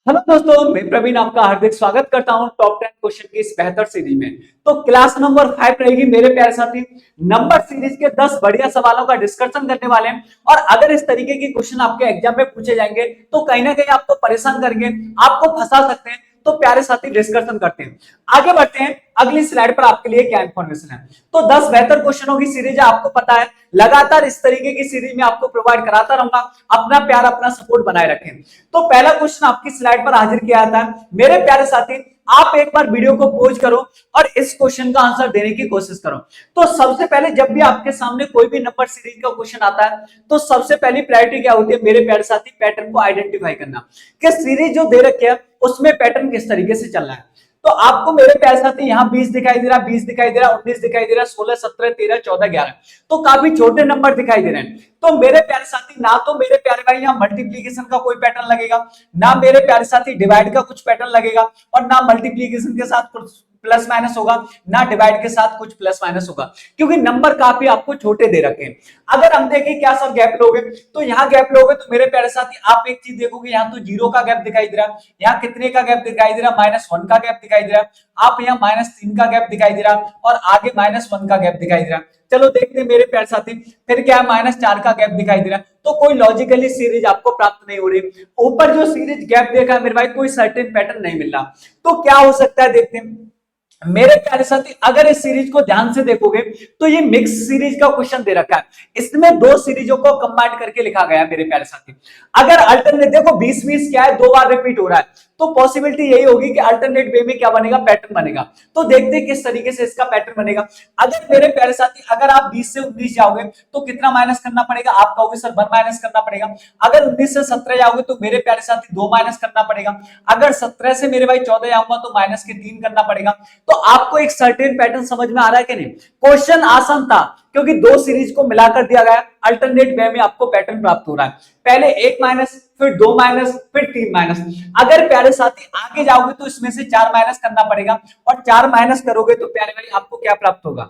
Hello दोस्तों, मैं प्रवीण आपका हार्दिक स्वागत करता हूं टॉप 10 क्वेश्चन की इस बेहतर सीरीज में। तो क्लास नंबर 5 रहेगी मेरे प्यारे साथी। नंबर सीरीज के 10 बढ़िया सवालों का डिस्कशन करने वाले हैं। और अगर इस तरीके के क्वेश्चन आपके एग्जाम में पूछे जाएंगे तो कहीं ना कहीं आपको परेशान करेंगे, आपको फंसा सकते हैं। तो प्यारे साथी डिस्कशन करते हैं, आगे बढ़ते हैं। अगली स्लाइड पर आपके लिए क्या इंफॉर्मेशन है। तो 10 बेहतर क्वेश्चनों की सीरीज है, आपको पता है लगातार इस तरीके की सीरीज में आपको प्रोवाइड कराता रहूंगा। अपना प्यार अपना सपोर्ट बनाए रखें। तो पहला क्वेश्चन आपकी स्लाइड पर हाजिर किया जाता है। मेरे प्यारे साथी, आप एक बार वीडियो को पॉज करो और इस क्वेश्चन का आंसर देने की कोशिश करो। तो सबसे पहले जब भी आपके सामने कोई भी नंबर सीरीज का क्वेश्चन आता है तो सबसे पहली प्रायोरिटी क्या होती है मेरे प्यारे साथी, पैटर्न को आइडेंटिफाई करना कि सीरीज जो दे रखी है उसमें पैटर्न किस तरीके से चल रहा है। तो आपको मेरे प्यारे साथी यहाँ 20 दिखाई दे रहा, 20 दिखाई दे रहा, 19 दिखाई दे रहा, 16, 17, 13, 14, 11, तो काफी छोटे नंबर दिखाई दे रहे हैं। तो मेरे प्यारे साथी, ना तो मेरे प्यारे भाई यहाँ मल्टीप्लीकेशन का कोई पैटर्न लगेगा, ना मेरे प्यारे साथी डिवाइड का कुछ पैटर्न लगेगा, और ना मल्टीप्लीकेशन के साथ कुछ प्लस माइनस होगा, ना डिवाइड के साथ कुछ प्लस माइनस होगा, क्योंकि नंबर काफी आपको छोटे दे रखे हैं। अगर हम देखें क्या सर गैप लोगे, तो यहाँ गैप लोगे तो मेरे प्यारे साथी आप एक चीज देखोगे, यहाँ तो 0 का गैप दिखाई दे रहा है, यहाँ कितने का गैप दिखाई दे रहा है, -1 का गैप दिखाई दे रहा है, आप यहाँ -3 का गैप दिखाई दे रहा है, और आगे -1 का गैप दिखाई दे रहा है। चलो देखते हैं मेरे प्यारे साथी, फिर क्या है, -4 का गैप दिखाई दे रहा है। तो कोई लॉजिकली सीरीज आपको प्राप्त नहीं हो रही। ऊपर जो सीरीज गैप देखा है मेरे भाई, कोई सर्टेन पैटर्न नहीं मिल रहा। तो क्या हो सकता है देखते हैं मेरे प्यारे साथी। अगर इस सीरीज को ध्यान से देखोगे तो ये मिक्स सीरीज का क्वेश्चन दे रखा है, इसमें दो सीरीजों को कंबाइन करके लिखा गया है मेरे प्यारे साथी। अगर अल्टरनेट देखो 20-20 क्या है, 2 बार रिपीट हो रहा है, तो पॉसिबिलिटी यही होगी कि अल्टरनेट वे में क्या बनेगा, पैटर्न बनेगा। तो देखते हैं किस तरीके से इसका पैटर्न बनेगा। अगर मेरे प्यारे साथी अगर आप 20 से 19 जाओगे तो कितना माइनस करना पड़ेगा, आप कहोगे सर 1 माइनस करना पड़ेगा। अगर 19 से 17 जाओगे तो मेरे प्यारे साथी 2 माइनस करना पड़ेगा। अगर 17 से मेरे भाई 14 जाऊंगा तो माइनस के 3 करना पड़ेगा। तो आपको एक सर्टेन पैटर्न समझ में आ रहा है कि नहीं। क्वेश्चन आसान था क्योंकि दो सीरीज को मिलाकर दिया गया, अल्टरनेट वे में आपको पैटर्न प्राप्त हो रहा है। पहले 1 माइनस, फिर 2 माइनस, फिर 3 माइनस। अगर प्यारे साथी आगे जाओगे तो इसमें से 4 माइनस करना पड़ेगा, और 4 माइनस करोगे तो प्यारे भाई आपको क्या प्राप्त होगा।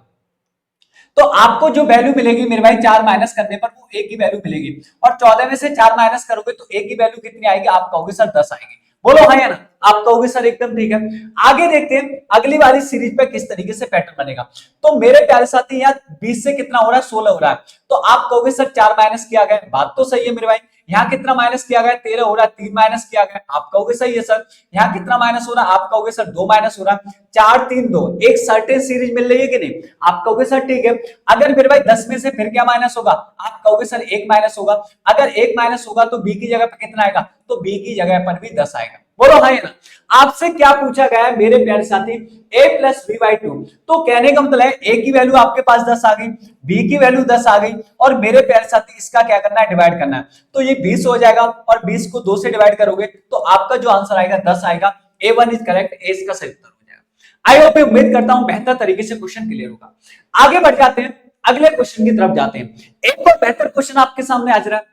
तो आपको जो वैल्यू मिलेगी मेरे भाई 4 माइनस करने पर वो एक ही वैल्यू मिलेगी, और 14 में से 4 माइनस करोगे तो एक ही वैल्यू कितनी आएगी, आप कहोगे सर 10 आएगी। बोलो हाँ या ना, आप कहोगे सर एकदम ठीक है। आगे देखते हैं अगली वाली सीरीज पे किस तरीके से पैटर्न बनेगा। तो मेरे प्यारे साथी यहाँ 20 से कितना हो रहा है, 16 हो रहा है, तो आप कहोगे सर 4 माइनस किया गया, बात तो सही है मेरे भाई। यहाँ कितना माइनस किया गया, 13 हो रहा है, 3 माइनस किया गया, आप कहोगे सही है सर। यहाँ कितना माइनस हो रहा है, आप कहोगे सर 2 माइनस हो रहा है। 4 3 2 एक सर्टेन सीरीज मिल रही है कि नहीं, आप कहोगे सर ठीक है। अगर मेरे भाई 10 में से फिर क्या माइनस होगा, आप कहोगे सर 1 माइनस होगा। अगर 1 माइनस होगा तो बी की जगह पर कितना आएगा, तो बी की जगह पर भी 10 आएगा। बोलो हाँ या ना। आपसे क्या पूछा गया है मेरे प्यारे साथी, a प्लस बी बाई 2। तो कहने का मतलब है a की वैल्यू आपके पास 10 आ गई, b की वैल्यू 10 आ गई, और मेरे प्यारे साथी इसका क्या करना है, डिवाइड करना है। तो ये 20 हो जाएगा, और 20 को 2 से डिवाइड करोगे तो आपका जो आंसर आएगा 10 आएगा। A1 इज करेक्ट, ए इसका सही उत्तर हो जाएगा। आई होप, उम्मीद करता हूं बेहतर तरीके से क्वेश्चन क्लियर होगा। आगे बढ़ जाते हैं, अगले क्वेश्चन की तरफ जाते हैं। एक और बेहतर क्वेश्चन आपके सामने आज रहा है।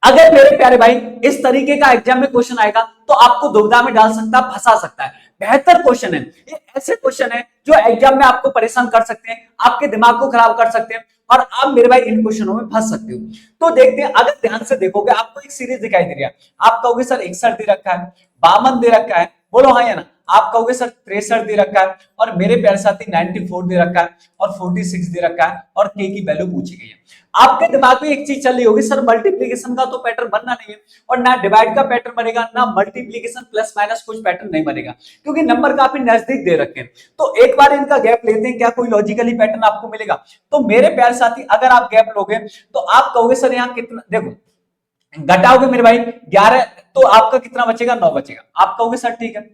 अगर मेरे प्यारे भाई इस तरीके का एग्जाम में क्वेश्चन आएगा तो आपको दुविधा में डाल सकता है, फंसा सकता है। बेहतर क्वेश्चन है ये, ऐसे क्वेश्चन है जो एग्जाम में आपको परेशान कर सकते हैं, आपके दिमाग को खराब कर सकते हैं, और आप मेरे भाई इन क्वेश्चनों में फंस सकते हो। तो देखते हैं, अगर ध्यान से देखोगे आपको एक सीरीज दिखाई दे रही है, आप कहोगे सर 61 दे रखा है, 52 दे रखा है, बोलो हाँ या ना। आप कहोगे सर 63 दे रखा है, और मेरे प्यारे साथी 94 दे रखा है, और 46 दे रखा है, और के की वैल्यू पूछी गई है। आपके दिमाग में एक चीज चल रही होगी, सर मल्टीप्लीकेशन का तो पैटर्न बनना नहीं है, और ना डिवाइड का पैटर्न बनेगा, ना मल्टीप्लीकेशन प्लस माइनस कुछ पैटर्न नहीं बनेगा, क्योंकि नंबर काफी नजदीक दे रखे हैं। तो एक बार इनका गैप लेते हैं, क्या कोई लॉजिकली पैटर्न आपको मिलेगा। तो मेरे प्यारे साथी अगर आप गैप लोगे तो आप कहोगे सर यहाँ कितना, देखो घटाओगे मेरे भाई 11, तो आपका कितना बचेगा, 9 बचेगा। आप कहोगे सर ठीक है,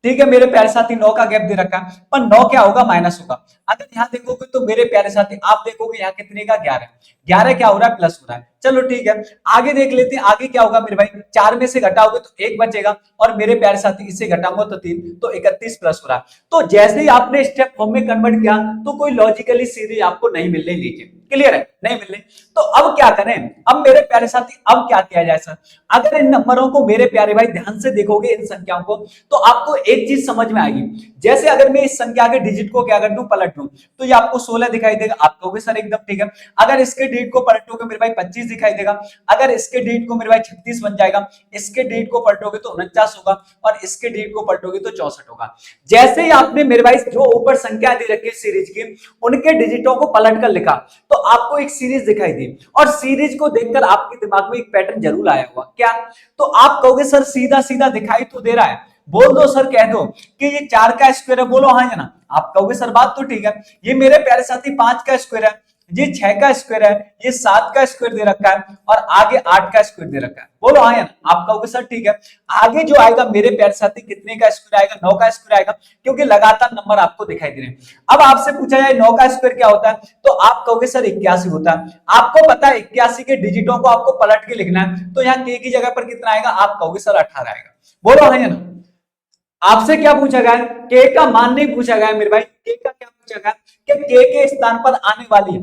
ठीक है मेरे प्यारे साथी 9 का गैप दे रखा है, पर 9 क्या होगा, माइनस होगा। अगर यहाँ देखोगे तो मेरे प्यारे साथी आप देखोगे यहाँ कितने का, 11, 11 क्या हो रहा है, प्लस हो रहा है। चलो ठीक है, आगे देख लेते हैं, आगे क्या होगा मेरे भाई, 4 में से घटाओगे तो 1 बचेगा, और मेरे प्यारे साथी इससे घटाऊंगा तो 3, तो 31 प्लस हो रहा है। तो जैसे ही आपने स्टेप फॉर्म में कन्वर्ट किया तो कोई लॉजिकली सीरीज आपको नहीं मिलने लीजिए, क्लियर है, नहीं मिलने। तो अब क्या करें, अब मेरे प्यारे साथी अब क्या किया जाए सर। अगर इन नंबरों को मेरे प्यारे भाई ध्यान से देखोगे, इन संख्याओं को, तो आपको एक चीज समझ में आएगी। जैसे अगर मैं इस संख्या के डिजिट को क्या कर दूं, पलट दूं, तो ये आपको 16 दिखाई देगा, आप कहोगे सर एकदम ठीक है। अगर इसके डिजिट को पलटोगे मेरे भाई 25 दिखाई देगा। अगर इसके डिजिट को मेरे भाई 36 बन जाएगा, इसके डिजिट को पलटोगे तो 49 होगा और इसके डिजिट को पलटोगे तो 64 होगा। जैसे ही आपने मेरे भाई जो ऊपर संख्या दे रखी है सीरीज की, उनके डिजिटों को पलट कर लिखा तो आपको एक सीरीज दिखाई दी, और सीरीज को देखकर आपके दिमाग में एक पैटर्न जरूर आया होगा। क्या? तो आप कहोगे सर सीधा सीधा दिखाई तो दे रहा है, बोल दो सर, कह दो कि ये 4 का स्क्वायर है, बोलो हाँ या ना। आप कहोगे सर बात तो ठीक है, ये मेरे प्यारे साथी 5 का स्क्वायर है, ये 6 का स्क्वायर है, ये 7 का स्क्वायर दे रखा है और आगे 8 का स्क्वायर दे रखा है, बोलो हाँ या ना। आप कहोगे सर ठीक है, आगे जो आएगा मेरे प्यारे साथी कितने का स्क्वायर आएगा? 9 का स्क्वायर आएगा, क्योंकि लगातार नंबर आपको दिखाई दे रहे हैं। अब आपसे पूछा जाए 9 का स्क्वायर क्या होता है, तो आप कहोगे सर 81 होता है। आपको पता है 81 के डिजिटों को आपको पलट के लिखना है, तो यहाँ के की जगह पर कितना आएगा? आप कहोगे सर 18 आएगा, बोलो हाँ या ना। आपसे क्या पूछा गया है? के का मान नहीं पूछा गया मेरे भाई, के का क्या पूछा गया कि के स्थान पर आने वाली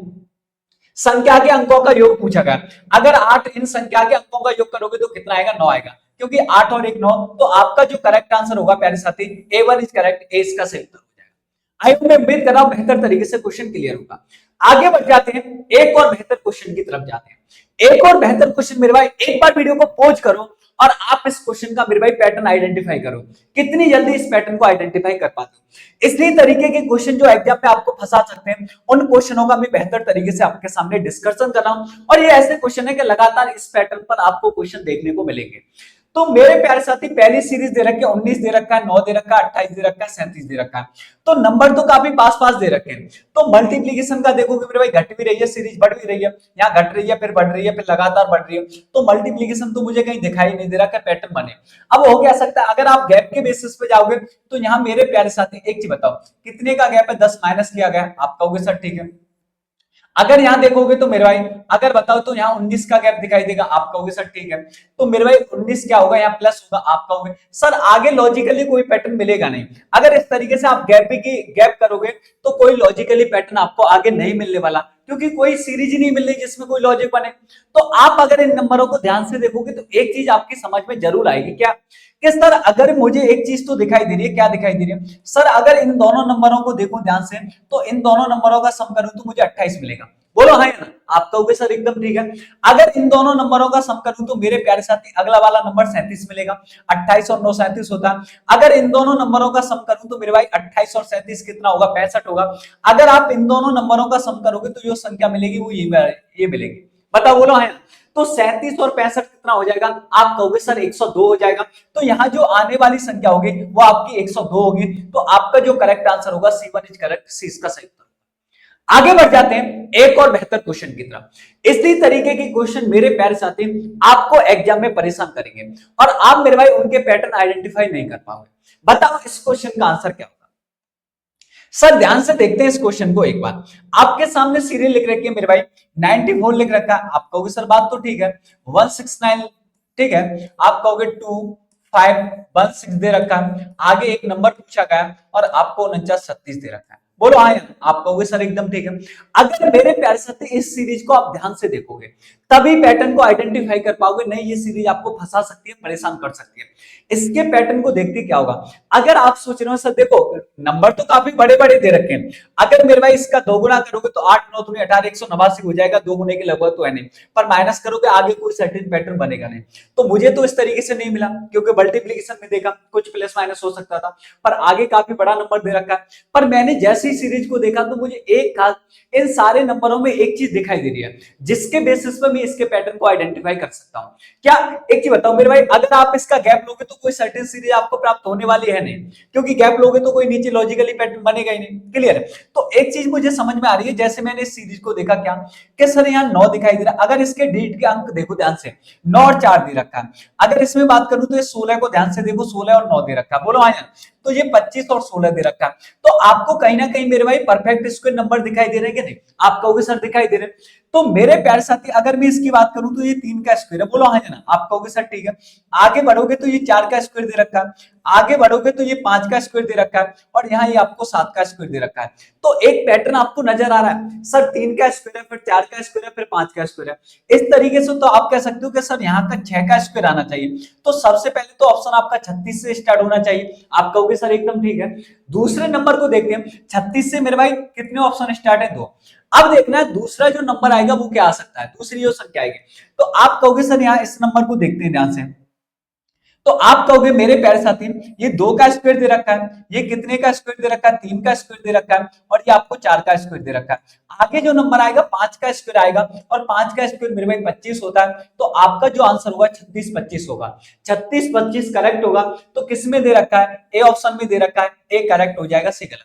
संख्या के अंकों का योग पूछा गया। अगर 8 इन संख्या के अंकों का योग करोगे तो कितना आएगा? 9 आएगा, क्योंकि 8 और 1 9। तो आपका जो करेक्ट आंसर होगा प्यारे साथी, A1 इज करेक्ट, ए इसका सही उत्तर हो जाएगा। आई मैं उम्मीद कर रहा हूं बेहतर तरीके से क्वेश्चन क्लियर होगा। आगे बढ़ जाते हैं, एक और बेहतर क्वेश्चन की तरफ जाते हैं। एक और बेहतर क्वेश्चन मेरे भाई, एक बार वीडियो को पॉज करो और आप इस क्वेश्चन का मेरे भाई पैटर्न आइडेंटिफाई करो, कितनी जल्दी इस पैटर्न को आइडेंटिफाई कर पाते हो। इसलिए तरीके के क्वेश्चन जो एग्जाम में आपको फंसा सकते हैं, उन क्वेश्चनों का मैं बेहतर तरीके से आपके सामने डिस्कशन कर रहा हूं, और ये ऐसे क्वेश्चन है कि लगातार इस पैटर्न पर आपको क्वेश्चन देखने को मिलेंगे। तो मेरे प्यारे साथी पहली सीरीज दे रखी है, 19 दे रखा है, 9 दे रखा है, 28 दे रखा है, 37 दे रखा है, तो नंबर तो काफी पास पास दे रखे हैं। तो मल्टीप्लीकेशन का देखोगे मेरे भाई, घट भी रही है सीरीज, बढ़ भी रही है, यहाँ घट रही है फिर बढ़ रही है फिर लगातार बढ़ रही है, तो मल्टीप्लीकेशन तो मुझे कहीं दिखाई नहीं दे रहा कि पैटर्न बने। अब हो क्या सकता है, अगर आप गैप के बेसिस पे जाओगे तो यहाँ मेरे प्यारे साथी एक चीज बताओ, कितने का गैप है? 10 माइनस किया गया। आप कहोगे सर ठीक है। अगर यहां देखोगे तो मेरे भाई, अगर बताओ तो यहाँ 19 का गैप दिखाई देगा। आप कहोगे सर ठीक है, तो मेरे भाई 19 क्या होगा? यहाँ प्लस होगा। आप कहोगे सर आगे लॉजिकली कोई पैटर्न मिलेगा नहीं। अगर इस तरीके से आप गैप करोगे तो कोई लॉजिकली पैटर्न आपको आगे नहीं मिलने वाला, क्योंकि कोई सीरीज ही नहीं मिल रही जिसमें कोई लॉजिक बने। तो आप अगर इन नंबरों को ध्यान से देखोगे तो एक चीज आपकी समझ में जरूर आएगी, क्या कि सर अगर मुझे एक चीज तो दिखाई दे रही है। क्या दिखाई दे रही है सर? अगर इन दोनों नंबरों को देखो ध्यान से, तो इन दोनों नंबरों का सम करूं तो मुझे 28 मिलेगा, बोलो हाँ ना। आप कहोगे सर एकदम ठीक है। अगर इन दोनों नंबरों का सम करूं तो मेरे प्यारे साथी अगला वाला नंबर 37 मिलेगा, 28 और 9 37 होता है। अगर इन दोनों नंबरों का सम करूं तो मेरे भाई 28 और 37 कितना होगा? 65 होगा। अगर आप इन दोनों नंबरों का सम करोगे तो जो संख्या मिलेगी वो ये मिलेगी, बताओ बोलो हाँ। तो 37 और 65 कितना हो जाएगा? आप कहोगे सर 102 हो जाएगा। तो यहाँ जो आने वाली संख्या होगी वो आपकी 102 होगी। तो आपका जो करेक्ट आंसर होगा C1 इज करेक्ट, सी इसका सही उत्तर। आगे बढ़ जाते हैं एक और बेहतर क्वेश्चन की तरफ। इसी तरीके के क्वेश्चन मेरे प्यारे साथी आपको एग्जाम में परेशान करेंगे और आप मेरे भाई उनके पैटर्न आइडेंटिफाई नहीं कर पाओगे। बताओ इस क्वेश्चन का आंसर क्या होगा? सर ध्यान से देखते हैं इस क्वेश्चन को एक बार। आपके सामने सीरियल लिख रखी है मेरे भाई, 94 लिख रखा है। आप कहोगे सर बात तो ठीक है, 169 ठीक है। आप कहोगे 2516 दे रखा है, आगे एक नंबर पूछा गया और आपको 49 दे रखा है, बोलो हाँ। आप कहोगे सर एकदम ठीक है। अगर मेरे प्यारे साथी इस सीरीज को आप ध्यान से देखोगे तभी पैटर्न को आइडेंटिफाई कर पाओगे, नहीं ये सीरीज आपको फंसा सकती है, परेशान कर सकती है। इसके पैटर्न को देखते क्या होगा? अगर आप सोच रहे हो सर देखो नंबर तो काफी बड़े बड़े दे रखे हैं, अगर मेरे भाई इसका 2 गुना करोगे तो 8 9 दूनी 18 189 हो जाएगा, 2 गुने के लगभग तो है नहीं, पर माइनस करोगे आगे कोई सर्टेन पैटर्न बनेगा नहीं। तो मुझे तो इस तरीके से नहीं मिला, क्योंकि मल्टीप्लीकेशन में देखा कुछ प्लस माइनस हो सकता था, पर आगे काफी बड़ा नंबर दे रखा है। पर मैंने जैसे ही सीरीज को देखा तो मुझे एक खास इन सारे नंबरों में एक चीज दिखाई दे रही है, जिसके बेसिस पर मैं इसके पैटर्न को आइडेंटिफाई कर सकता हूं। क्या? एक चीज बताओ मेरे भाई, अगर आप इसका गैप लोगे तो कोई सर्टेन सीरीज आपको प्राप्त होने वाली है नहीं, क्योंकि गैप लोगे तो कोई नीचे लॉजिकली पैटर्न बनेगा ही नहीं। क्लियर है? तो एक चीज मुझे समझ में आ रही है, जैसे मैंने इस सीरीज को देखा क्या कि सर यहाँ 9 दिखाई दे रहा, अगर इसके डिजिट के अंक देखो ध्यान से, 9 और 4 दे रखा है। अगर इसमें बात करूं तो ये 16 को ध्यान से देखो, 16 और 9 दे रखा है, बोलो हाँ। तो ये 25 और 16 दे रखा है। तो आपको कहीं ना कहीं मेरे भाई परफेक्ट स्क्वायर नंबर दिखाई दे रहे हैं कि नहीं? आप कहोगे सर दिखाई दे रहे हैं। तो मेरे प्यारे साथी अगर मैं इसकी बात करूं तो ये 3 का स्क्वायर है, बोलो हाँ ना। आप कहोगे सर ठीक है। आगे बढ़ोगे तो ये 4 का स्क्वायर दे रखा है, आगे बढ़ोगे तो ये 5 का स्क्वायर दे रखा है, और यहाँ ये आपको 7 का स्क्वायर दे रखा है। तो एक पैटर्न आपको नजर आ रहा है, सर 3 का स्क्वायर है, फिर 4 का स्क्वायर है, फिर 5 का स्क्वायर है। इस तरीके से तो आप कह सकते हो कि सर यहाँ का 6 का स्क्वायर आना चाहिए। तो सबसे पहले तो ऑप्शन आपका 36 से स्टार्ट होना चाहिए। आप कहोगे सर एकदम ठीक है। दूसरे नंबर को देखते हैं, 36 से मेरे भाई कितने ऑप्शन स्टार्ट है? 2। अब देखना है दूसरा जो नंबर आएगा वो क्या आ सकता है, दूसरी जो संख्या आएगी। तो आप कहोगे सर यहाँ इस नंबर को देखते हैं ध्यान से, तो आप कहोगे मेरे प्यारे साथी ये 2 का स्क्वायर दे रखा है, ये कितने का स्क्वायर दे रखा है, 3 का स्क्वायर दे रखा है, और ये आपको 4 का स्क्वायर दे रखा है। आगे जो नंबर आएगा 5 का स्क्वायर आएगा, और 5 का स्क्वायर मेरे भाई 25 होता है। तो आपका जो आंसर होगा 36 25 होगा। 36 25 करेक्ट होगा। तो किस में दे रखा है, ए ऑप्शन में दे रखा है, ए करेक्ट हो जाएगा, सी गलत।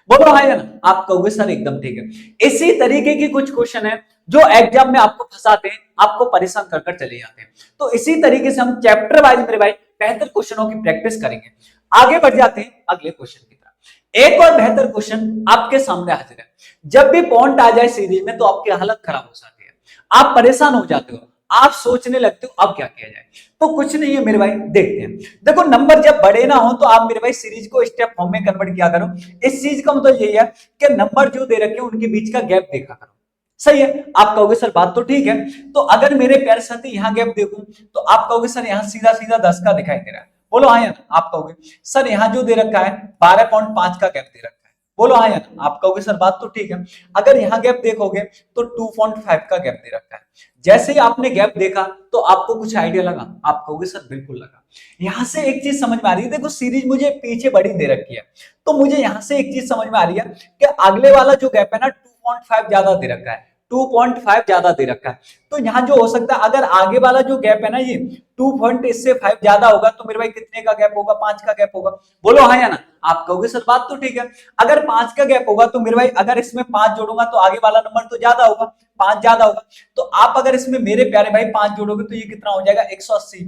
बोलो हाँ या ना, आप कहोगे सर एकदम ठीक है। इसी तरीके की कुछ क्वेश्चन है जो एग्जाम में आपको फंसाते हैं, आपको परेशान कर कर चले जाते हैं। तो इसी तरीके से हम चैप्टर वाइज मेरे भाई बेहतर क्वेश्चनों की प्रैक्टिस करेंगे। आगे बढ़ जाते हैं अगले क्वेश्चन की तरफ। एक और बेहतर क्वेश्चन आपके सामने हाजिर है। जब भी पॉइंट आ जाए सीरीज में तो आपकी हालत खराब हो जाती है, आप परेशान हो जाते हो, आप सोचने लगते हो अब क्या किया जाए। तो कुछ नहीं है मेरे भाई, देखते हैं। देखो नंबर जब बड़े ना हो तो आप मेरे भाई सीरीज को स्टेप फॉर्म में कन्वर्ट किया करो। इस चीज का मतलब यही है कि नंबर जो दे रखे उनके बीच का गैप देखा करो। सही है, आप कहोगे सर बात तो ठीक है। तो अगर मेरे प्यारे साथी यहाँ गैप देखूं तो आप कहोगे सर यहाँ सीधा सीधा 10 का दिखाई दे रहा है। बोलो हाँ या ना, आप कहोगे सर यहाँ जो दे रखा है 12.5 का गैप दे रखा है। बोलो हाँ या ना, आप कहोगे सर बात तो ठीक है। अगर यहाँ गैप देखोगे तो 2.5 का गैप दे रखा है। जैसे ही आपने गैप देखा तो आपको कुछ आइडिया लगा, आप कहोगे सर बिल्कुल लगा। यहां से एक चीज समझ में आ रही है, देखो सीरीज मुझे पीछे बड़ी दे रखी है, तो मुझे यहां से एक चीज समझ में आ रही है कि अगले वाला जो गैप है ना 2.5 ज्यादा दे रखा है, 2.5 ज्यादा दे रखा है। तो यहाँ जो हो सकता है अगर आगे वाला जो गैप है ना ये 2.5 ज्यादा होगा तो मेरे भाई कितने का गैप होगा, 5 का गैप होगा। बोलो हाँ या ना, आप कहोगे सर बात तो ठीक है। अगर 5 का गैप होगा तो मेरे भाई अगर इसमें 5 जोड़ूंगा तो आगे वाला नंबर तो ज्यादा होगा, 5 ज्यादा होगा। तो आप अगर इसमें मेरे प्यारे भाई 5 जोड़ोगे तो ये कितना हो जाएगा, 180,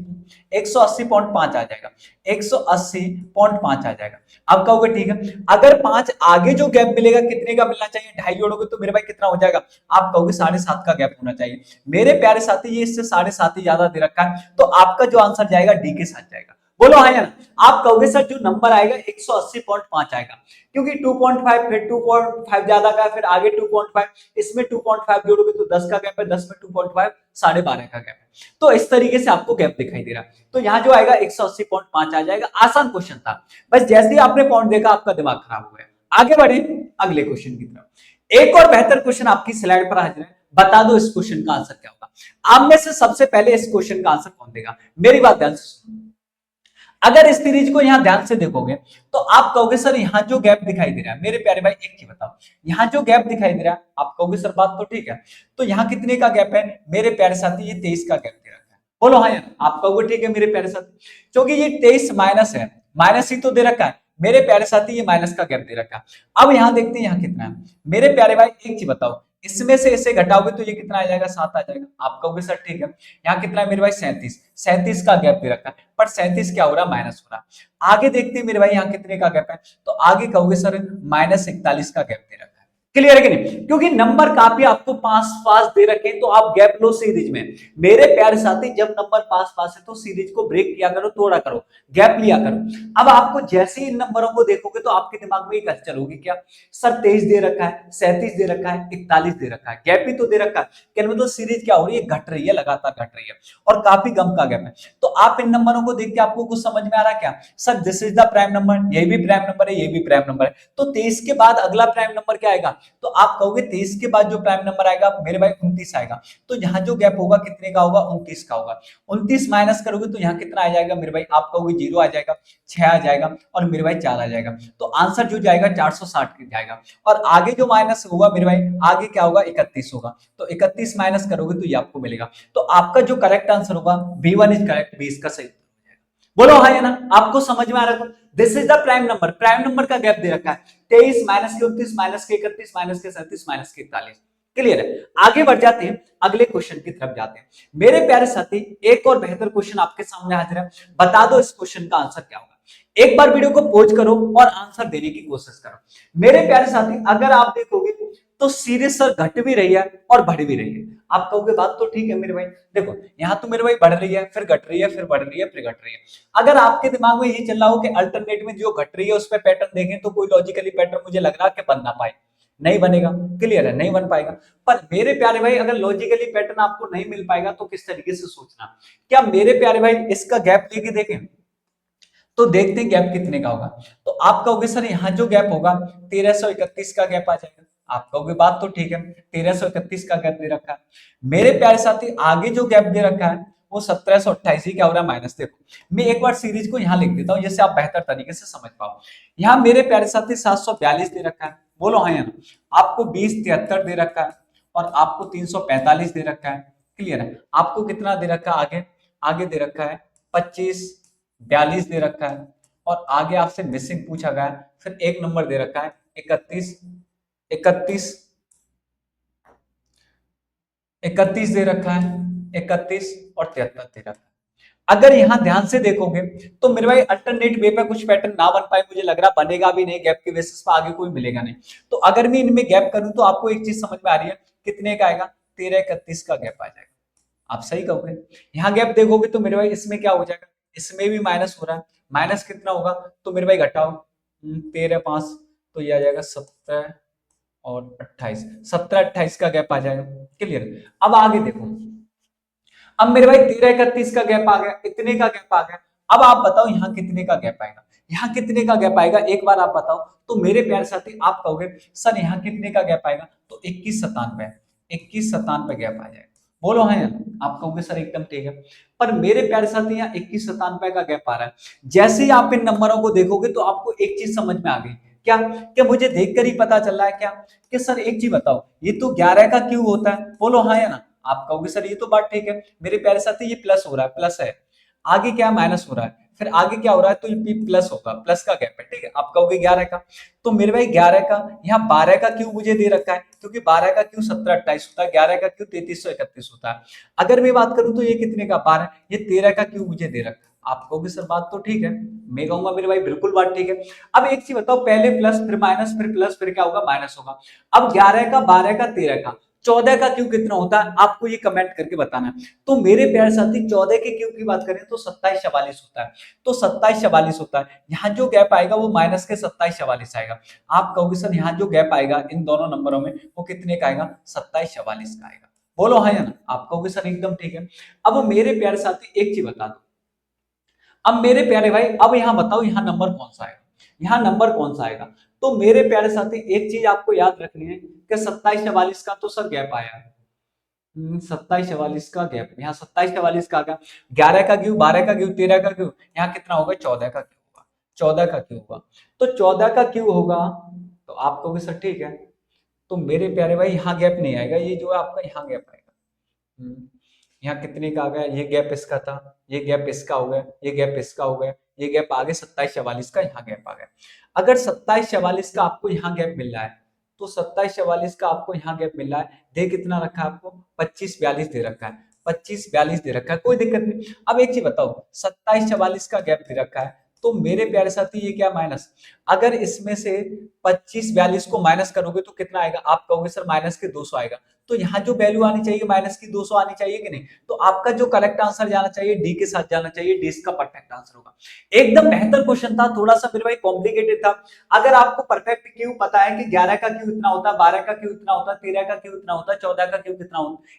180.5 आ जाएगा, 180.5 आ जाएगा। अब कहोगे ठीक है, अगर 5 आगे जो गैप मिलेगा कितने का मिलना चाहिए, 2.5 जोड़ोगे तो मेरे भाई कितना हो जाएगा, आप कहोगे 7.5 का गैप होना चाहिए। मेरे प्यारे साथी ये इससे 7.5 ही ज्यादा दे रखा है, तो आपका जो आंसर जाएगा डी के साथ जाएगा। बोलो हाँ या ना, आप कहोगे सर जो नंबर आएगा 180.5 आएगा, क्योंकि 2.5 फिर 2.5 ज्यादा का, फिर आगे 2.5, इसमें 2.5 जोड़ोगे तो 10 का गैप है, 10 में 2.5 12.5 का गैप है। तो इस तरीके से आपको गैप दिखाई दे रहा है। तो यहाँ जो आएगा 180.5 आ जाएगा। आसान क्वेश्चन था, बस जैसे ही आपने पॉइंट देखा आपका दिमाग खराब हो गया। आगे बढ़े अगले क्वेश्चन की तरफ। एक और बेहतर क्वेश्चन आपकी स्लाइड पर हाजिर है, बता दो इस क्वेश्चन का आंसर क्या होगा। आप में से सबसे पहले इस क्वेश्चन का आंसर कौन देगा, मेरी बात ध्यान से सुनो। अगर इस सीरीज को यहां ध्यान से देखोगे तो आप कहोगे सर यहां जो गैप दिखाई दे रहा है, मेरे प्यारे भाई एक चीज बताओ, यहां जो गैप दिखाई दे रहा है आप कहोगे सर बात तो ठीक है। तो यहां कितने का गैप है मेरे प्यारे साथी, ये 23 का गैप दे रखा है। बोलो हाँ यार, आप कहोगे ठीक है मेरे प्यारे साथी, क्योंकि ये 23 माइनस है, माइनस ही तो दे रखा है मेरे प्यारे साथी, ये माइनस का गैप दे रखा है। अब यहां देखते हैं यहाँ कितना है मेरे प्यारे भाई, एक चीज बताओ, इसमें से इसे घटाओगे तो ये कितना आ जाएगा, 7 आ जाएगा। आप कहोगे सर ठीक है। यहाँ कितना है मेरे भाई, 37, 37 का गैप दे रखा है, पर 37 क्या हो रहा है, माइनस हो रहा है। आगे देखते हैं मेरे भाई यहाँ कितने का गैप है, तो आगे कहोगे सर -41 का गैप दे रखा है। क्लियर है कि नहीं, क्योंकि नंबर काफी आपको पास पास दे रखे तो आप गैप लो सीरीज में। मेरे प्यारे साथी जब नंबर पास पास है तो सीरीज को ब्रेक किया करो, तोड़ा करो, गैप लिया करो। अब आपको जैसे ही इन नंबरों को देखोगे तो आपके दिमाग में एक हलचल होगी, क्या सर 23 दे रखा है, 37 दे रखा है, 41 दे रखा है, गैप ही तो दे रखा है, क्या मतलब सीरीज क्या हो रही है, घट रही है, लगातार घट रही है, और काफी कम का गैप है। तो आप इन नंबरों को देख के आपको कुछ समझ में आ रहा है क्या, sir this is the prime number, ये भी प्राइम नंबर है, ये भी प्राइम नंबर है, तो 23 के बाद अगला प्राइम नंबर क्या आएगा, तो आप कहोगे 23 के बाद जो प्राइम नंबर आएगा मेरे भाई 29 आएगा। तो यहाँ जो गैप होगा कितने का होगा, 29 का होगा। 29 माइनस करोगे तो यहाँ कितना आ जाएगा मेरे भाई, आप कहोगे 0 आ जाएगा, 6 आ जाएगा, और मेरे भाई 4 आ जाएगा। तो आंसर जो जाएगा 460 की जाएगा। और आगे जो माइनस होगा मेरे भाई, आगे क्या होगा, 31 होगा। तो 31 माइनस करोगे तो ये आपको मिलेगा। तो आपका जो करेक्ट आंसर होगा B1 इज करेक्ट, 20 का सही। बोलो हाँ या ना, आपको समझ में आ रहा है। This is the prime number, prime number का गैप दे रखा है 23 माइनस के 29 माइनस के 31 माइनस के 37 माइनस के 41। क्लियर है, आगे बढ़ जाते हैं, अगले क्वेश्चन की तरफ जाते हैं। मेरे प्यारे साथी एक और बेहतर क्वेश्चन आपके सामने हाजिर है, बता दो इस क्वेश्चन का आंसर क्या होगा। एक बार वीडियो को पॉज करो और आंसर देने की कोशिश करो। मेरे प्यारे साथी अगर आप देखोगे तो सीरीज सर घट भी रही है और बढ़ भी रही है। आप कहोगे बात तो ठीक है मेरे भाई, देखो यहाँ तो मेरे भाई बढ़ रही है, फिर घट रही है, फिर बढ़ रही है, फिर घट रही है। अगर आपके दिमाग में ये चल रहा हो कि अल्टरनेट में जो घट रही है उस पर पैटर्न देखें, तो कोई लॉजिकली पैटर्न मुझे लग रहा है कि बन ना पाए, नहीं बनेगा। क्लियर है, नहीं बन पाएगा। पर मेरे प्यारे भाई अगर लॉजिकली पैटर्न आपको नहीं मिल पाएगा तो किस तरीके से सोचना, क्या मेरे प्यारे भाई इसका गैप लेके देखें, तो देखते हैं गैप कितने का होगा। तो आप कहोगे सर यहाँ जो गैप होगा 1331 का गैप आ जाएगा। आप कहोगे बात तो ठीक है, 1331 का गैप दे रखा है। मेरे प्यारे साथी आगे जो गैप दे रखा है वो 1728 ही क्या हो रहा है माइनस। देखो मैं एक बार सीरीज को यहाँ लिख देता हूँ जिससे आप बेहतर तरीके से समझ पाओ। यहाँ मेरे प्यारे साथी 742 दे रखा है, बोलो हाँ या ना। आपको 2073 दे रखा है और आपको 345 दे रखा है। क्लियर है। आपको कितना दे रखा है आगे, आगे दे रखा है 2542 दे रखा है और आगे आपसे मिसिंग पूछा गया है। फिर एक नंबर दे रखा है 31 31 31 दे रखा है, 31 और 73 दे रखा है। अगर यहां ध्यान से देखोगे तो मेरे भाई अल्टरनेट वे पे कुछ पैटर्न ना बन पाए, मुझे लग रहा बनेगा भी नहीं, गैप के बेसिस पे आगे कोई मिलेगा नहीं। तो अगर मैं इनमें गैप करूं तो आपको एक चीज समझ में आ रही है, कितने का आएगा, 1331 का गैप आ जाएगा। आप सही कहोगे। यहाँ गैप देखोगे तो मेरे भाई इसमें क्या हो जाएगा, इसमें भी माइनस हो रहा है, माइनस कितना होगा तो मेरे भाई घटाओ 13 5 तो ये आ जाएगा 17 और 28, 17 28 का गैप आ जाएगा। क्लियर। अब आगे देखो, अब मेरे भाई 1331 का गैप आ गया, इतने का गैप आ गया। अब आप बताओ यहाँ कितने का गैप आएगा, यहाँ कितने का गैप आएगा एक बार आप बताओ। तो मेरे प्यारे साथी आप कहोगे सर यहाँ कितने का गैप आएगा, तो 2197, 2197 गैप आ जाएगा। बोलो हाँ यार, आप कहोगे सर एकदम ठीक है। पर मेरे प्यारे साथी यहाँ 2197 का गैप आ रहा है। जैसे ही आप इन नंबरों को देखोगे तो आपको एक चीज समझ में आ गई, क्या क्या मुझे देखकर ही पता चल रहा है क्या कि सर एक चीज बताओ, ये तो 11 का क्यों होता है। बोलो हाँ या ना। आप कहोगे सर ये तो बात ठीक है मेरे प्यारे साथी, ये प्लस हो रहा है, प्लस है, आगे क्या माइनस हो रहा है, फिर आगे क्या हो रहा है तो ये प्लस होगा, प्लस का गैप है। ठीक है, आप कहोगे 11 का, तो मेरे भाई 11 का यहाँ 12 का क्यों मुझे दे रखा है, क्योंकि 12 का क्यों 17 28 होता है, 11 का क्यों 3331 होता है। अगर मैं बात करूं तो ये कितने का 12, ये 13 का क्यों मुझे दे रखा है। आप कहोगे सर बात तो ठीक है, मैं कहूंगा मेरे भाई बिल्कुल बात ठीक है। अब एक चीज बताओ, पहले प्लस फिर माइनस फिर प्लस फिर क्या होगा माइनस होगा। अब 11 का 12 का 13 का 14 का क्यों कितना होता है, आपको ये कमेंट करके बताना है। तो मेरे प्यारे साथी 14 के क्यों की बात करें तो 2744 होता है, तो 2744 होता है। यहाँ जो गैप आएगा वो माइनस के 2744 आएगा। आप कहोगे सर यहाँ जो गैप आएगा इन दोनों नंबरों में वो कितने का आएगा, 2744 का आएगा। बोलो हाँ या ना। आप कहोगे सर एकदम ठीक है। अब मेरे प्यारे साथी एक चीज बता दो, अब मेरे प्यारे भाई अब यहाँ बताओ यहाँ नंबर कौन सा आएगा, यहाँ नंबर कौन सा आएगा। तो मेरे प्यारे साथी एक चीज आपको याद रखनी है कि 2744 का तो सर गैप आया है, 2744 का गैप, यहाँ 2744 का आ गया, 11 का क्यों 12 का क्यों 13 का क्यों, यहाँ कितना होगा 14 का क्यों होगा, 14 का क्यों होगा। तो 14 का क्यों होगा, तो आप कहोगे सर ठीक है। तो मेरे प्यारे भाई यहाँ गैप नहीं आएगा, ये जो है आपका यहाँ गैप आएगा। यहाँ कितने का आ गया, ये गैप इसका था, ये गैप इसका हो गया, ये गैप इसका हो गया, ये गैप आगे 2744 का यहाँ गैप आ गया। अगर 2744 का आपको यहाँ गैप मिल रहा है तो 2744 का आपको यहाँ गैप मिल रहा है, दे कितना रखा है आपको 2542 दे रखा है, 2542 दे रखा है, कोई दिक्कत नहीं। अब एक चीज बताओ 2744 का गैप दे रखा है तो मेरे प्यारे साथी ये क्या माइनस, अगर इसमें से 2542 को माइनस करोगे तो कितना आएगा, आप कहोगे सर माइनस के 200 आएगा। तो यहाँ जो वैल्यू आनी चाहिए माइनस की 200 आनी चाहिए कि नहीं, तो आपका जो करेक्ट आंसर जाना चाहिए डी के साथ जाना चाहिए, डी इसका परफेक्ट आंसर होगा। एकदम बेहतर क्वेश्चन था, थोड़ा सा मेरे भाई कॉम्प्लिकेटेड था। अगर आपको परफेक्ट क्यों पता है कि 11 का क्यों इतना होता है, 12 का क्यों इतना होता है, 13 का क्यों इतना होता है, 14 का क्यों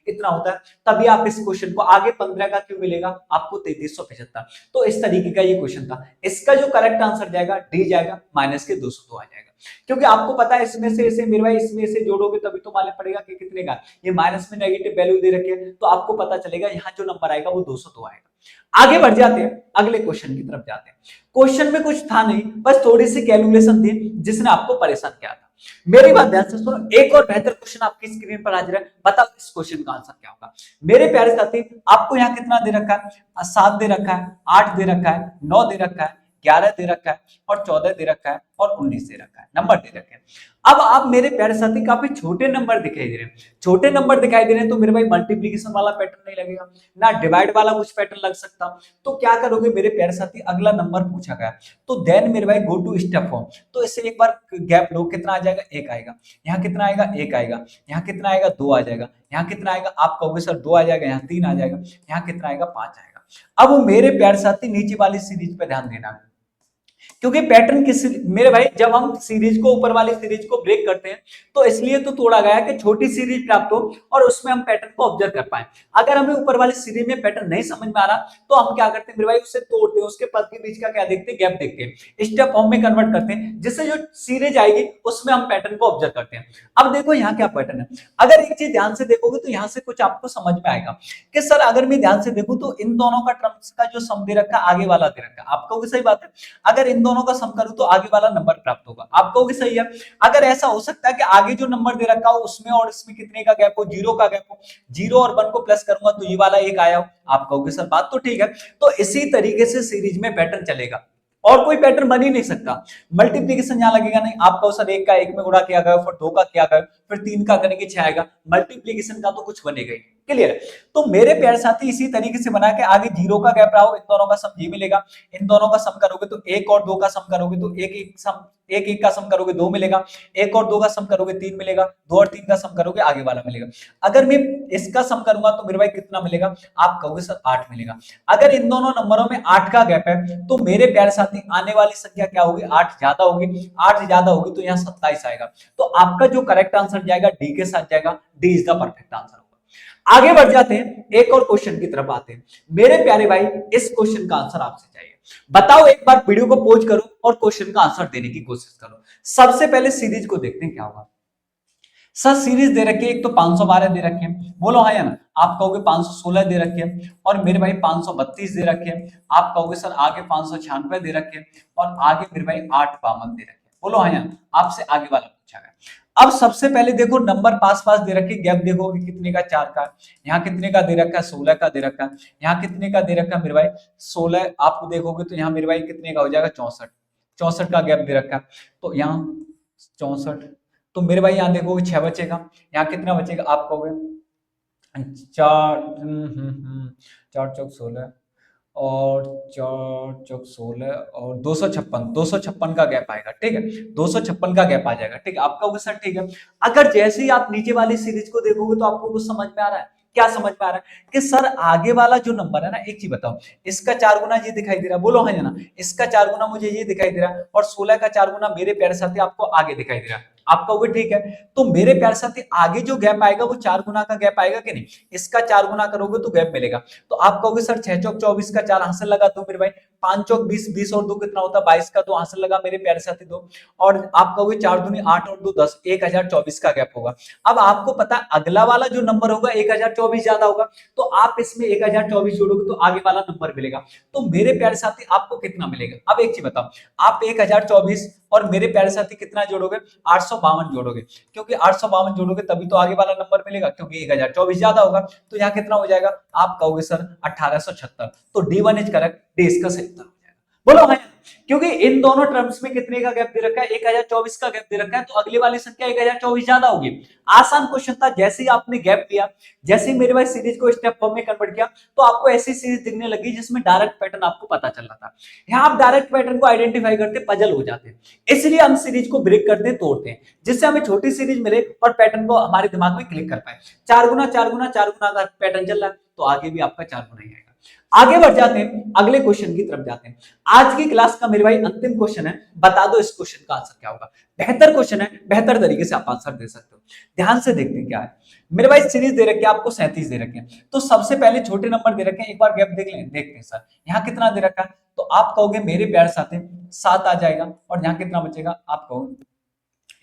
इतना होता है, तभी आप इस क्वेश्चन को आगे 15 का क्यों मिलेगा आपको 3375। तो इस तरीके का ये क्वेश्चन था। इसका जो करेक्ट आंसर जाएगा डी जाएगा, माइनस के 202 आ जाएगा। क्योंकि आपको पता है इसमें से इसे मेरे भाई इसमें से जोड़ोगे तभी तो मालूम पड़ेगा कि कितने का, ये माइनस में नेगेटिव वैल्यू दे रखी है तो आपको पता चलेगा यहाँ जो नंबर आएगा वो 202 आएगा। आगे बढ़ जाते हैं, अगले क्वेश्चन की तरफ जाते हैं। क्वेश्चन में कुछ था नहीं, बस थोड़ी सी कैलकुलेशन थी जिसने आपको परेशान किया था। मेरी बात ध्यान से सुनो, एक और बेहतर क्वेश्चन आपकी स्क्रीन पर हाजिर है, बताओ इस क्वेश्चन का आंसर क्या होगा। मेरे प्यारे साथी आपको यहाँ कितना दे रखा है, 7 दे रखा है, 8 दे रखा है, 9 दे रखा है, 11 दे रखा है और 14 दे रखा है और 19 दे रखा है, नंबर दे रखे हैं। अब आप मेरे प्यारे साथी काफी छोटे नंबर दिखाई दे रहे हैं, छोटे नंबर दिखाई दे रहे हैं तो मेरे भाई मल्टीप्लीकेशन वाला पैटर्न नहीं लगेगा ना, डिवाइड वाला कुछ पैटर्न लग सकता। तो क्या करोगे मेरे प्यारे साथी, अगला नंबर पूछा गया तो देन मेरे भाई गो टू स्टेप फॉर्म, तो इससे एक बार गैप लो, कितना आ जाएगा 1 आएगा, यहाँ कितना आएगा 1 आएगा, यहाँ कितना आएगा 2 आ जाएगा, यहाँ कितना आएगा आप कहोगे सर 2 आ जाएगा, यहाँ 3 आ जाएगा, यहाँ कितना आएगा 5 आएगा। अब मेरे प्यारे साथी नीचे वाली सीरीज पे ध्यान देना, क्योंकि पैटर्न किस मेरे भाई, जब हम सीरीज को ऊपर वाली सीरीज को ब्रेक करते हैं तो इसलिए तो तोड़ा गया कि छोटी सीरीज प्राप्त हो और उसमें हम पैटर्न को ऑब्जर्व कर पाए। अगर हमें ऊपर वाली सीरीज में पैटर्न नहीं समझ में आ रहा तो हम क्या करते हैं मेरे भाई, उसे तोड़ते हैं, उसके पद के बीच का क्या देखते हैं, गैप देखते हैं, स्टेप फॉर्म में कन्वर्ट करते हैं, जिससे जो सीरीज आएगी उसमें हम पैटर्न को ऑब्जर्व करते हैं। अब देखो यहाँ क्या पैटर्न है, अगर एक चीज ध्यान से देखोगे तो यहाँ से कुछ आपको समझ में आएगा कि सर अगर मैं ध्यान से देखूं तो इन दोनों का टर्म्स का जो सम दे रखा है आगे वाला दे रखा है, आप कहोगे सही बात है, अगर इन दोनों का सम करूं तो आगे वाला नंबर प्राप्त होगा, आप कहोगे सही है। अगर ऐसा हो सकता है कि आगे जो नंबर दे रखा हो उसमें और इसमें कितने का गैप हो, जीरो का गैप हो, जीरो और वन को प्लस करूंगा तो ये वाला एक आया हो, आप कहोगे सर बात तो ठीक है। तो इसी तरीके से सीरीज में पैटर्न चलेगा और कोई पैटर्न बन ही नहीं सकता। मल्टीप्लीकेशन यहां लगेगा नहीं, आप कहो सर एक का एक में गुणा किया गया, फिर दो का किया गया, फिर तीन का करेंगे छह आएगा, मल्टीप्लीकेशन का तो कुछ बनेगा ही। क्लियर। तो मेरे प्यारे साथी इसी तरीके से बना के आगे जीरो का गैप रहा हो, इन दोनों का सम ये मिलेगा, इन दोनों का सम करोगे तो एक और दो का सम करोगे तो एक एक का सम करोगे दो मिलेगा, एक और दो का सम करोगे तीन मिलेगा, दो और तीन का सम करोगे आगे वाला मिलेगा। अगर मैं इसका सम करूंगा तो मेरे भाई कितना मिलेगा, आप कहोगे सर 8 मिलेगा। अगर इन दोनों नंबरों में 8 का गैप है तो मेरे प्यारे साथी आने वाली संख्या क्या होगी, 8 ज्यादा होगी, 8 ज्यादा होगी तो यहाँ 27 आएगा। तो आपका जो करेक्ट आंसर जाएगा डी के साथ जाएगा, D is the perfect answer. आगे बढ़ जाते हैं, एक और क्वेश्चन की तरफ आते हैं। मेरे प्यारे भाई इस क्वेश्चन का आंसर आपसे चाहिए, बताओ, एक बार वीडियो को पॉज करो और क्वेश्चन का आंसर देने की कोशिश करो। सबसे पहले सीरीज को देखते हैं क्या होगा। सर सीरीज दे रखी है, एक तो 512 दे रखे हैं, बोलो हाँ या ना, आप कहोगे 516 दे रखे हैं, और मेरे भाई 532 दे रखे हैं, आप कहोगे सर आगे 596 दे रखे हैं, और आगे मेरे भाई 852 दे रखे हैं, बोलो हाँ या ना, आपसे आगे वाला पूछा गया। अब सबसे पहले देखो नंबर पास पास दे रखे, गैप देखोगे कितने का, 4 का, यहाँ कितने का दे रखा है, 16 का दे रखा है, यहाँ कितने का दे रखा है मेरे भाई 16, आप देखोगे तो यहाँ मेरे भाई कितने का हो जाएगा 64, 64 का गैप दे रखा है, तो यहाँ 64, तो मेरे भाई यहाँ देखोगे 6 बचेगा, यहाँ कितना बचेगा, आप कहोगे चार, चार चौक 16 और चार चौक 16 और 256 का गैप आएगा, ठीक है, 256 का गैप आ जाएगा, ठीक है, आपका सर ठीक है। अगर जैसे ही आप नीचे वाली सीरीज को देखोगे तो आपको कुछ समझ में आ रहा है, क्या समझ में आ रहा है कि सर आगे वाला जो नंबर है ना, एक चीज बताओ, इसका 4 गुना ये दिखाई दे रहा है, बोलो हाँ ना, इसका 4 गुना मुझे ये दिखाई दे रहा है, और 16 का 4 गुना मेरे प्यारे साथी आपको आगे दिखाई दे रहा है, आप कहोगे ठीक है। तो मेरे प्यारे साथी आगे जो गैप आएगा वो 4 गुना का गैप आएगा कि नहीं, इसका 4 गुना करोगे तो गैप मिलेगा, तो आप कहोगे सर 6 चौक 24 का 4 हासिल लगा दो मेरे भाई, 5 चौक 20, 20 और 2 कितना होता है 22 का 2 हासिल लगा मेरे प्यारे साथी 2, और आप कहोगे 4 दूनी 8 और 2 10, 1024 का गैप होगा। अब आपको पता है अगला वाला जो नंबर होगा 1024 ज्यादा होगा, तो आप इसमें 1024 जोड़ोगे तो आगे वाला नंबर मिलेगा, तो मेरे प्यारे साथी आपको कितना मिलेगा। अब एक चीज बताओ, आप 1024 और मेरे प्यारे साथी कितना जोड़ोगे, 852 जोड़ोगे, क्योंकि 852 जोड़ोगे तभी तो आगे वाला नंबर मिलेगा, क्योंकि 1024 ज्यादा होगा, तो यहाँ कितना हो जाएगा, आप कहोगे सर 1876, तो D1 इज करेक्ट, डी इसका सही उत्तर हो जाएगा, बोलो भाई, क्योंकि इन दोनों टर्म्स में कितने का गैप दे रखा है, 1024 का गैप दे रखा है, तो अगली वाली संख्या 1024 ज्यादा होगी। आसान क्वेश्चन था, जैसे ही आपने गैप दिया, जैसे ही मेरे भाई सीरीज को स्टेप फॉर्म में कन्वर्ट किया, तो आपको ऐसी सीरीज दिखने लगी जिसमें डायरेक्ट पैटर्न आपको पता चल रहा था। यहाँ आप डायरेक्ट पैटर्न को आइडेंटिफाई करते पजल हो जाते हैं, इसलिए हम सीरीज को ब्रेक करते हैं, तोड़ते हैं, जिससे हमें छोटी सीरीज मिले और पैटर्न को हमारे दिमाग में क्लिक कर पाए। 4 गुना 4 गुना 4 गुना का पैटर्न चल रहा है, तो आगे भी आपका 4 गुना ही आएगा। आगे बढ़ जाते हैं, अगले क्वेश्चन की तरफ जाते हैं। आज की क्लास का मेरे भाई अंतिम क्वेश्चन है, बता दो इस क्वेश्चन का आंसर क्या होगा। बेहतर क्वेश्चन है, बेहतर तरीके से आप आंसर दे सकते हो। ध्यान से देखते हैं क्या है मेरे भाई। सीरीज दे रखी है आपको 37 दे रखे हैं, तो सबसे पहले छोटे नंबर दे रखे हैं, एक बार गैप देख लें, देखते हैं सर यहाँ कितना दे रखा है, तो आप कहोगे मेरे प्यारे साथी 7 आ जाएगा, और यहाँ कितना बचेगा, आप कहोगे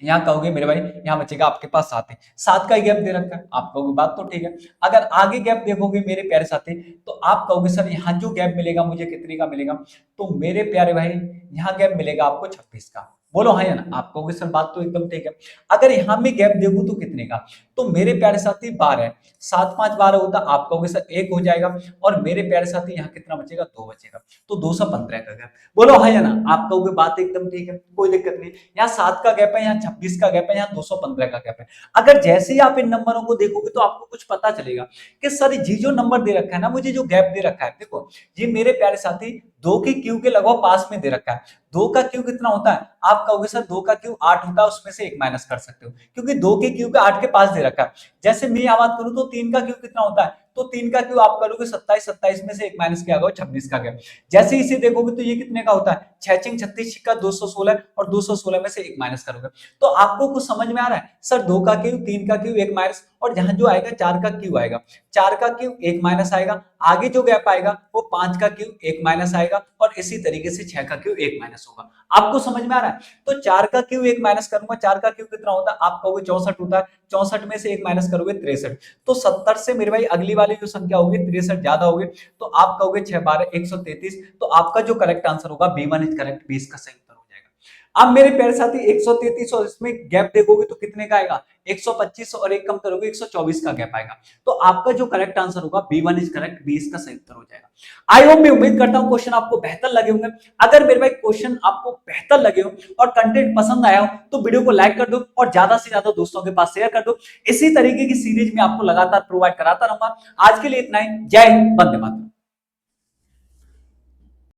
यहाँ कहोगे मेरे भाई यहाँ बचेगा आपके पास 7 है, 7 का ही गैप दे रखा है, आप कहोगे बात तो ठीक है। अगर आगे गैप देखोगे मेरे प्यारे साथी, तो आप कहोगे सर यहाँ जो गैप मिलेगा मुझे कितने का मिलेगा, तो मेरे प्यारे भाई यहाँ गैप मिलेगा आपको 26 का, बोलो हाँ या ना, आप कहोगे सर बात तो एकदम ठीक है। अगर यहाँ में गैप देखूं तो कितने का, तो मेरे प्यारे साथी 12, 7 5 12 होता, आप कहोगे सर 1 हो जाएगा, और मेरे प्यारे साथी यहाँ कितना बचेगा, 2 बचेगा, तो 215 का गैप, बोलो हाँ या ना, आप कहोगे बात एकदम ठीक है, कोई दिक्कत नहीं। यहाँ 7 का गैप है, यहाँ 26 का गैप है, यहाँ 215 का गैप है। अगर जैसे ही आप इन नंबरों को देखोगे तो आपको कुछ पता चलेगा कि सर जी जो नंबर दे रखा है ना, मुझे जो गैप दे रखा है, देखो ये मेरे प्यारे साथी 2 के क्यू के लगभग पास में दे रखा है। 2 का क्यू कितना होता है, आप कहोगे सर 2 का क्यू 8 होता है, उसमें से 1 माइनस कर सकते हो, क्योंकि 2 के क्यू के 8 के पास दे रखा है। जैसे मैं यहाँ बात करूं तो 3 का क्यू कितना होता है, तो 3 का क्यूब आप करोगे 27, 27 में से 1 माइनस किया गया 26 का गया। जैसे ही इसे देखोगे तो ये कितने का होता है, 6 6 36 का 216 और 216 में से 1 माइनस करोगे तो आपको कुछ समझ में आ रहा है। सर 2 का क्यूब, 3 का क्यूब, 1 माइनस, और जहां जो आएगा 4 का क्यूब आएगा, 4 का क्यूब 1 माइनस आएगा, आगे जो गैप आएगा वो 5 का क्यूब 1 माइनस आएगा और इसी तरीके से 6 का क्यूब 1 माइनस होगा। आपको समझ में आ रहा है। तो 4 का क्यूब 1 माइनस करूंगा, 4 का क्यूब कितना होता है, आप कहोगे 64 होता है, 64 में से 1 माइनस करोगे 63, तो 70 से मेरे भाई अगली वाली जो संख्या होगी 63 ज्यादा होगी, तो आप कहोगे 6 12 133, तो आपका जो करेक्ट आंसर होगा B1 इज करेक्ट, 20 का सही उत्तर हो जाएगा। अब मेरे प्यारे साथी 133 और इसमें गैप देखोगे तो कितने का आएगा, 125 और एक कम करोगे 124 का गैप आएगा, तो आपका जो करेक्ट आंसर होगा B1 इज करेक्ट, 20 का सही उत्तर हो जाएगा। आई होप, मैं उम्मीद करता हूं क्वेश्चन आपको बेहतर लगे होंगे। अगर मेरे भाई क्वेश्चन आपको बेहतर लगे हो और कंटेंट पसंद आया हो तो वीडियो को लाइक कर दो और ज्यादा से ज्यादा दोस्तों के पास शेयर कर दो। इसी तरीके की सीरीज में आपको लगातार प्रोवाइड कराता रहूंगा। आज के लिए इतना ही। जय हिंद, वंदे मातरम।